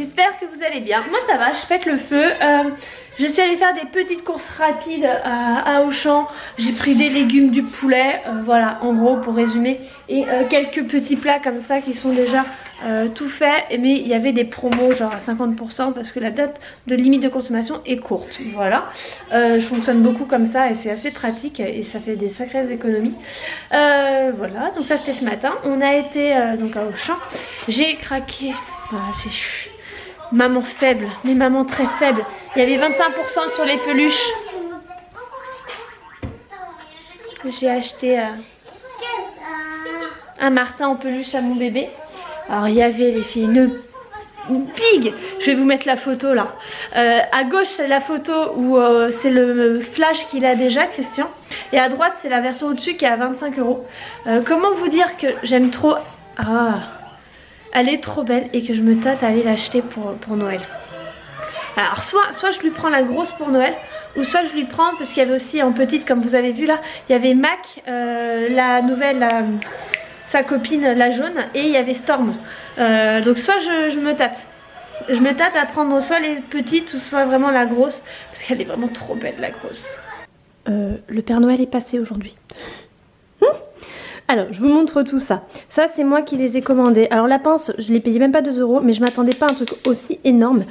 j'espère que vous allez bien. Moi ça va, je pète le feu. Je suis allée faire des petites courses rapides à Auchan. J'ai pris des légumes, du poulet, voilà en gros pour résumer. Et quelques petits plats comme ça qui sont déjà tout faits. Mais il y avait des promos genre à 50% parce que la date de limite de consommation est courte. Voilà, je fonctionne beaucoup comme ça et c'est assez pratique et ça fait des sacrées économies. Voilà, donc ça c'était ce matin. On a été donc à Auchan. J'ai craqué. Voilà, c'est maman faible, mais maman très faible. Il y avait 25% sur les peluches. J'ai acheté un Martin en peluche à mon bébé. Alors il y avait les filles, une pig. Je vais vous mettre la photo là. À gauche c'est la photo où c'est le flash qu'il a déjà, Christian. Et à droite c'est la version au-dessus qui est à 25 €. Comment vous dire que j'aime trop... Ah, elle est trop belle et que je me tâte à aller l'acheter pour Noël. Alors soit je lui prends la grosse pour Noël, ou soit je lui prends parce qu'il y avait aussi en petite, comme vous avez vu là, il y avait Mac, la nouvelle, sa copine la jaune, et il y avait Storm. Donc soit je me tâte. Je me tâte à prendre soit les petites ou soit vraiment la grosse, parce qu'elle est vraiment trop belle la grosse. Le Père Noël est passé aujourd'hui. Alors, je vous montre tout ça. Ça, c'est moi qui les ai commandés. Alors, la pince, je l'ai payé même pas 2 €, mais je m'attendais pas à un truc aussi énorme.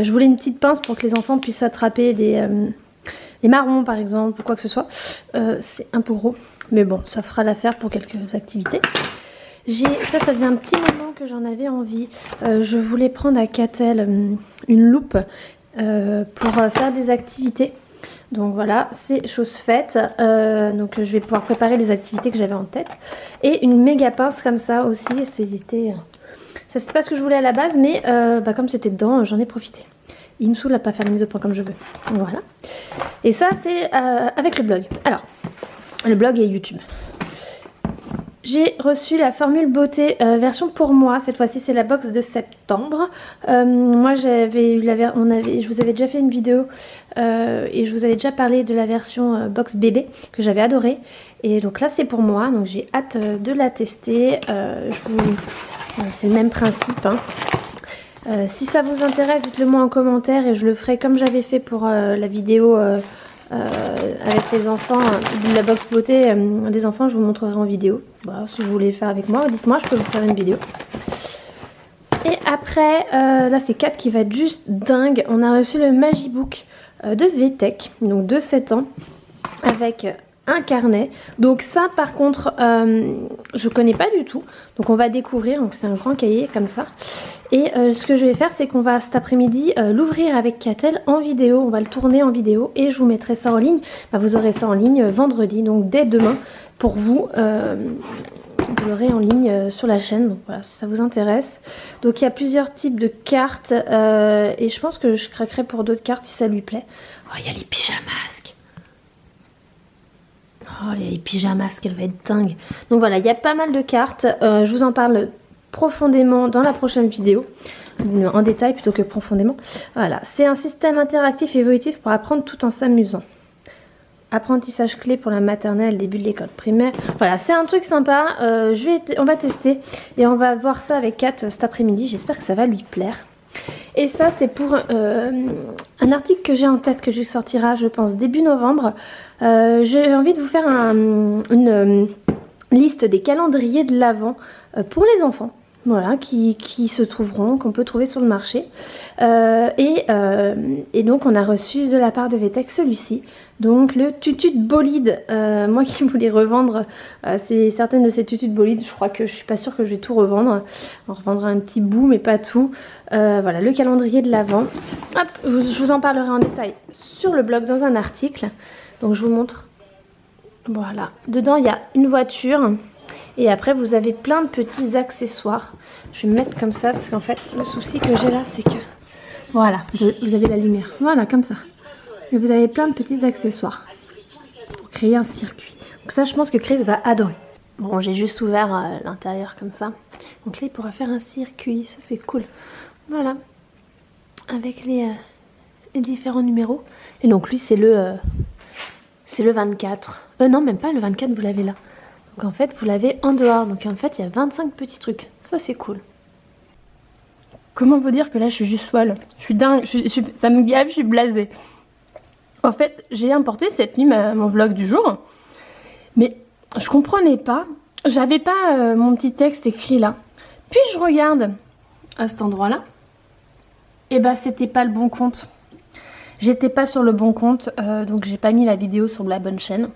Je voulais une petite pince pour que les enfants puissent attraper des marrons, par exemple, ou quoi que ce soit. C'est un peu gros, mais bon, ça fera l'affaire pour quelques activités. Ça faisait un petit moment que j'en avais envie. Je voulais prendre à Catel une loupe pour faire des activités. Donc voilà, c'est chose faite. Donc je vais pouvoir préparer les activités que j'avais en tête. Et une méga pince comme ça aussi. Ça c'est pas ce que je voulais à la base, mais comme c'était dedans, j'en ai profité. Il me saoule à pas faire la mise au point comme je veux. Voilà. Et ça c'est avec le blog. Alors, le blog et YouTube. J'ai reçu la formule beauté version pour moi. Cette fois-ci c'est la box de septembre. Moi j'avais eu je vous avais déjà fait une vidéo et je vous avais déjà parlé de la version box bébé que j'avais adorée. Et donc là c'est pour moi, donc j'ai hâte de la tester. C'est le même principe, hein. Si ça vous intéresse, dites-le moi en commentaire et je le ferai comme j'avais fait pour la vidéo avec les enfants, la box beauté des enfants, je vous montrerai en vidéo. Voilà, si vous voulez le faire avec moi, dites-moi, je peux vous faire une vidéo. Et après, là c'est 4 qui va être juste dingue. On a reçu le Magibook de VTech, donc de 7 ans, avec un carnet. Donc ça par contre, je connais pas du tout. Donc on va découvrir, donc c'est un grand cahier comme ça. Et ce que je vais faire, c'est qu'on va cet après-midi l'ouvrir avec Catel en vidéo. On va le tourner en vidéo et je vous mettrai ça en ligne. Vous aurez ça en ligne vendredi, donc dès demain pour vous. Vous l'aurez en ligne sur la chaîne, donc voilà, si ça vous intéresse. Donc il y a plusieurs types de cartes et je pense que je craquerai pour d'autres cartes si ça lui plaît. Oh, il y a les pyjamasques. Oh, les pyjamasques, elle va être dingue. Donc voilà, il y a pas mal de cartes. Je vous en parle profondément dans la prochaine vidéo, en détail plutôt que profondément. Voilà, c'est un système interactif et évolutif pour apprendre tout en s'amusant. Apprentissage clé pour la maternelle, début de l'école primaire. Voilà, c'est un truc sympa. On va tester et on va voir ça avec Kat cet après-midi. J'espère que ça va lui plaire. Et ça, c'est pour un article que j'ai en tête que je sortira, je pense, début novembre. J'ai envie de vous faire une liste des calendriers de l'Avent pour les enfants. Voilà, qui se trouveront, qu'on peut trouver sur le marché. Et donc on a reçu de la part de VTech celui-ci. Donc le tutu de bolide, moi qui voulais revendre certaines de ces tutus de bolide, je crois que je suis pas sûre que je vais tout revendre. On revendra un petit bout mais pas tout. Voilà, le calendrier de l'Avent. Hop, je vous en parlerai en détail sur le blog dans un article. Donc je vous montre. Voilà, dedans il y a une voiture. Et après vous avez plein de petits accessoires. Je vais me mettre comme ça parce qu'en fait le souci que j'ai là c'est que... Voilà, vous avez la lumière. Voilà, comme ça. Et vous avez plein de petits accessoires pour créer un circuit. Donc ça je pense que Chris va adorer. Bon, j'ai juste ouvert l'intérieur comme ça. Donc là il pourra faire un circuit, ça c'est cool. Voilà. Avec les différents numéros. Et donc lui c'est le 24. Non même pas, le 24 vous l'avez là. Donc en fait vous l'avez en dehors, donc en fait il y a 25 petits trucs, ça c'est cool. Comment vous dire que là je suis juste folle. Je suis dingue, ça me gave, je suis blasée. En fait, j'ai importé cette nuit mon vlog du jour. Mais je comprenais pas. J'avais pas mon petit texte écrit là. Puis je regarde à cet endroit-là. Et bah c'était pas le bon compte. J'étais pas sur le bon compte. Donc j'ai pas mis la vidéo sur la bonne chaîne.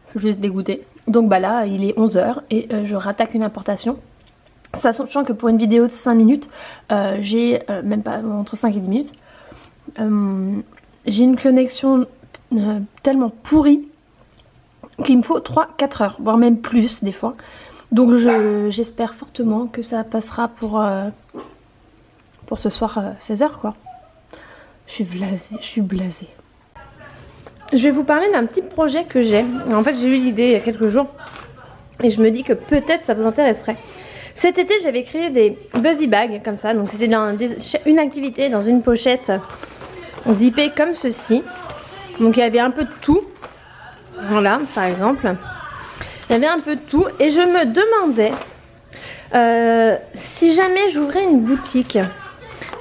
Je suis juste dégoûtée. Donc bah là, il est 11 h et je rattaque une importation. Sachant que pour une vidéo de 5 minutes, j'ai même pas entre 5 et 10 minutes. J'ai une connexion tellement pourrie qu'il me faut 3-4 heures, voire même plus des fois. Donc j'espère fortement que ça passera pour ce soir 16 h quoi. Je suis blasée, je suis blasée. Je vais vous parler d'un petit projet que j'ai. En fait j'ai eu l'idée il y a quelques jours et je me dis que peut-être ça vous intéresserait. Cet été j'avais créé des Buzzy Bags comme ça. Donc c'était une activité dans une pochette zippée comme ceci. Donc il y avait un peu de tout. Voilà par exemple. Il y avait un peu de tout et je me demandais si jamais j'ouvrais une boutique.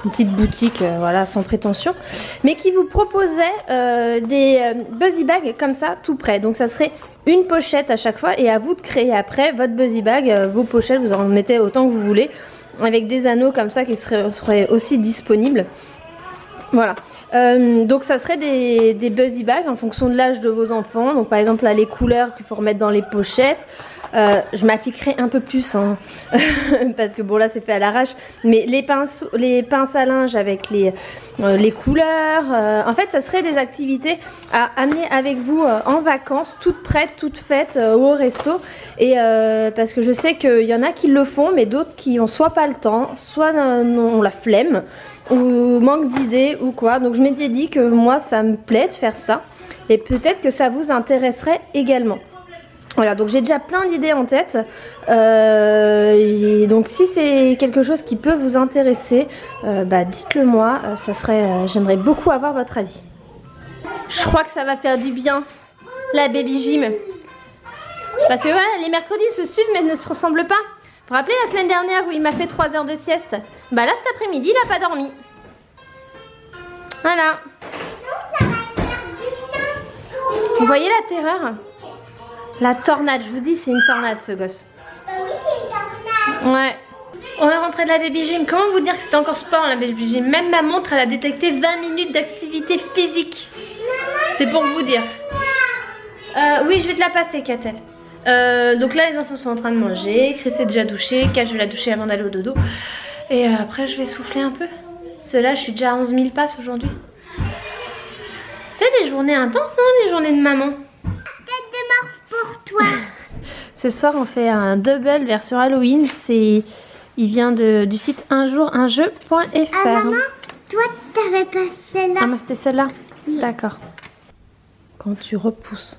Une petite boutique voilà sans prétention. Mais qui vous proposait des Buzzy Bags comme ça tout près. Donc ça serait une pochette à chaque fois et à vous de créer après votre Buzzy Bag. Vos pochettes vous en mettez autant que vous voulez. Avec des anneaux comme ça qui seraient aussi disponibles. Voilà, donc ça serait des Buzzy Bags en fonction de l'âge de vos enfants. Donc par exemple là les couleurs qu'il faut remettre dans les pochettes. Je m'appliquerai un peu plus hein, parce que bon là c'est fait à l'arrache. Mais les pinces à linge avec les couleurs. En fait ça serait des activités à amener avec vous en vacances, toutes prêtes, toutes faites au resto. Et parce que je sais qu'il y en a qui le font mais d'autres qui ont soit pas le temps, soit ont la flemme. Ou manque d'idées ou quoi. Donc je m'étais dit que moi ça me plaît de faire ça. Et peut-être que ça vous intéresserait également. Voilà, donc j'ai déjà plein d'idées en tête. Donc si c'est quelque chose qui peut vous intéresser, bah dites-le moi. Ça serait, j'aimerais beaucoup avoir votre avis. Je crois que ça va faire du bien, la baby gym. Parce que voilà, les mercredis se suivent mais ne se ressemblent pas. Vous vous rappelez la semaine dernière où il m'a fait 3 heures de sieste? Bah là cet après-midi il n'a pas dormi. Voilà. Vous voyez la terreur? La tornade, je vous dis c'est une tornade ce gosse. Oui c'est une tornade. Ouais. On est rentré de la baby gym. Comment vous dire que c'était encore sport la baby gym? Même ma montre elle a détecté 20 minutes d'activité physique. C'est pour vous dire. Oui je vais te la passer Catel. Donc là les enfants sont en train de manger, Chris est déjà douché, Kat je vais la doucher avant d'aller au dodo. Et après je vais souffler un peu. Parce que là je suis déjà à 11 000 passes aujourd'hui. C'est des journées intenses hein, les journées de maman. Tête de morse pour toi. Ce soir on fait un double version Halloween. Il vient du site unjour-unjeu.fr. Ah maman, toi t'avais pas celle-là. Ah moi c'était celle-là Oui. D'accord. Quand tu repousses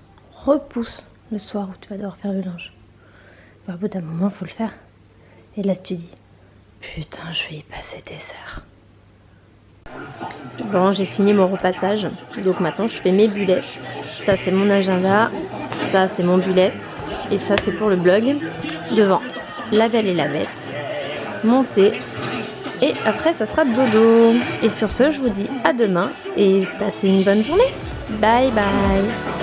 le soir où tu vas devoir faire le linge. Bah, au bout d'un moment, faut le faire. Et là, tu dis, putain, je vais y passer des heures. Bon, j'ai fini mon repassage. Donc maintenant, je fais mes bullets. Ça, c'est mon agenda. Ça, c'est mon bullet. Et ça, c'est pour le blog. Devant, la belle et la bête. Monter. Et après, ça sera dodo. Et sur ce, je vous dis à demain. Et passez une bonne journée. Bye bye.